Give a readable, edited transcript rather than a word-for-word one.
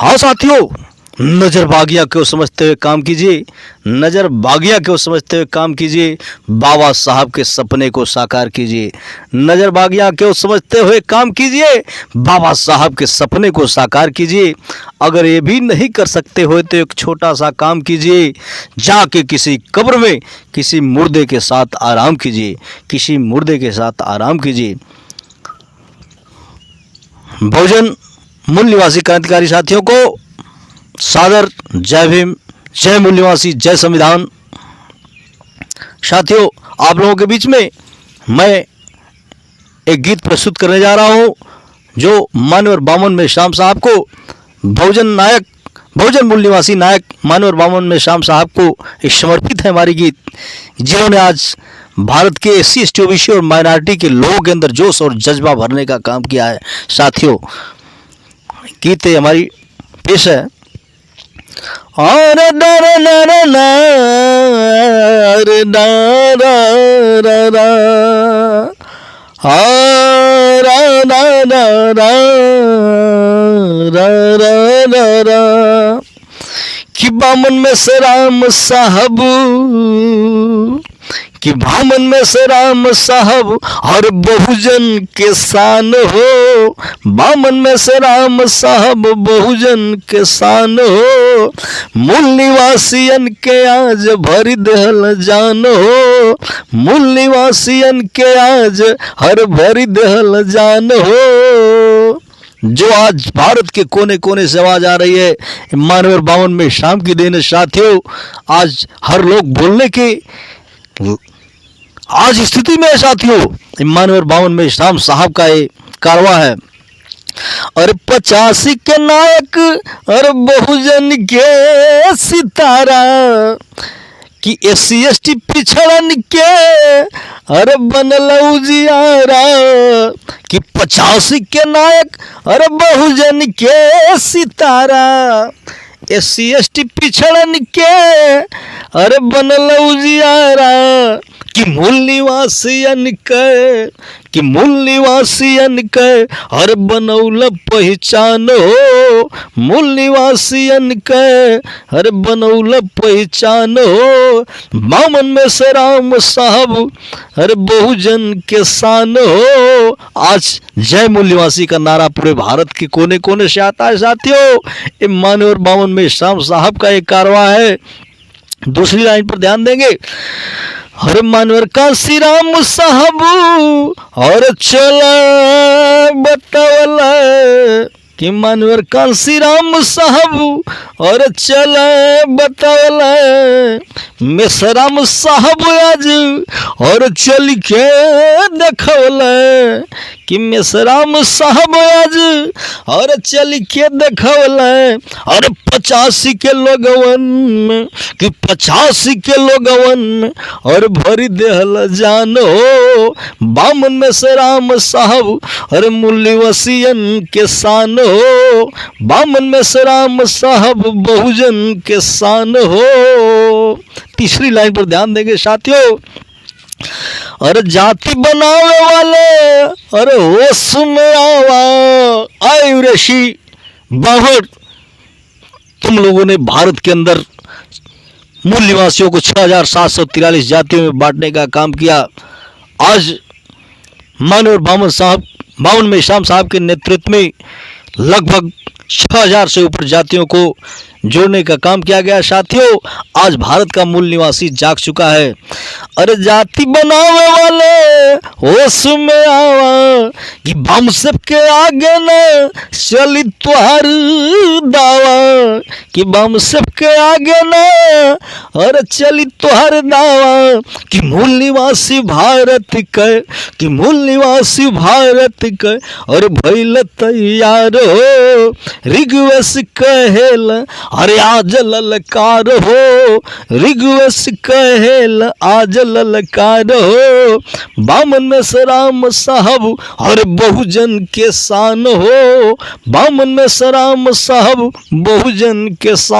हाँ साथियों, नज़र बागिया क्यों समझते हुए काम कीजिए, नज़र बागिया क्यों समझते हुए काम कीजिए, बाबा साहब के सपने को साकार कीजिए। नज़र बागिया क्यों समझते हुए काम कीजिए, बाबा साहब के सपने को साकार कीजिए। अगर ये भी नहीं कर सकते हो तो एक छोटा सा काम कीजिए, जाके किसी कब्र में किसी मुर्दे के साथ आराम कीजिए, किसी मुर्दे के साथ आराम कीजिए। बहुजन मूल निवासी क्रांतिकारी साथियों को सादर जय भीम, जय मूल निवासी, जय संविधान। साथियों, आप लोगों के बीच में मैं एक गीत प्रस्तुत करने जा रहा हूं जो मानवर बामन में शाम साहब को बहुजन मूल निवासी नायक मानवर बामन में शाम साहब को समर्पित है। हमारी गीत जिन्होंने आज भारत के एससी एसटी ओबीसी और माइनॉरिटी के लोगों के अंदर जोश और जज्बा भरने का काम किया है। साथियों, गीत हमारी पेश है। और कि बामन में से राम साहब, कि बामन में से राम साहब और बहुजन के शान हो, बामन में से राम साहब बहुजन के शान हो, मूल निवासियन के आज भरी देहल जान हो, मूल निवासियन के आज हर भरी देहल जान हो। जो आज भारत के कोने कोने से आवाज आ रही है, मानवर बामन में शाम की देन है। साथियों, आज हर लोग बोलने के आज स्थिति में है। साथियों, मानवर बामन में शाम साहब का ये कारवा है। और 85 के नायक और बहुजन के सितारा, कि एससी एसटी पिछड़न के अरे बनल उजियारा, कि 85 के नायक और बहुजन के सितारा, एससी एसटी पिछड़न के अरे बनल उजियारा, कि मूल निवासियन के, कि मूल निवासियन के हर बनौल पहचान हो, मूल निवासियन के हर बनौल पहचान हो, बामन में से राम साहब हर बहुजन के शान हो। आज जय मूल निवासी का नारा पूरे भारत के कोने कोने से आता है। साथियों, ये मानवर बामन में शाम साहब का एक कारवा है। दूसरी लाइन पर ध्यान देंगे। हर मानवर का श्री राम साहब और चला बतावला, कि मानवर का श्री राम साहब और चला बतावला, मेसराम साहब आज और चल के देखवला, कि मेसराम साहब आज और चल के देखवला। और 85 के लोगवन में, कि 85 के लोगवन में और भरी देहल जान हो, बामन में से राम साहब और मूल निवासियन के शान हो, बामन में से राम साहब बहुजन के शान हो। तीसरी लाइन पर ध्यान देंगे साथियों। और जाति बनावे वाले अरे होश में आवा, आयु ऋषि बाहर, तुम लोगों ने भारत के अंदर मूल निवासियों को 6743 जातियों में बांटने का काम किया। आज मानवर बामन में शाम साहब के नेतृत्व में लगभग 6000 से ऊपर जातियों को जोड़ने का काम किया गया। साथियों, आज भारत का मूल निवासी जाग चुका है। अरे जाति बनावे वाले होश में आवा, कि बम सबके आगे न चली तुहार दावा, कि बम सबके आगे न और चली तुहार दावा, कि मूल निवासी भारत के, कि मूल निवासी भारत के और भइल तैयार हो, ऋग्वेश कहेल अरे आज ललकार हो, ऋग्वेश कहेल आज ललकार हो, बामन में से राम साहब और बहुजन के शान हो, बामन में से राम साहब बहुजन के शान।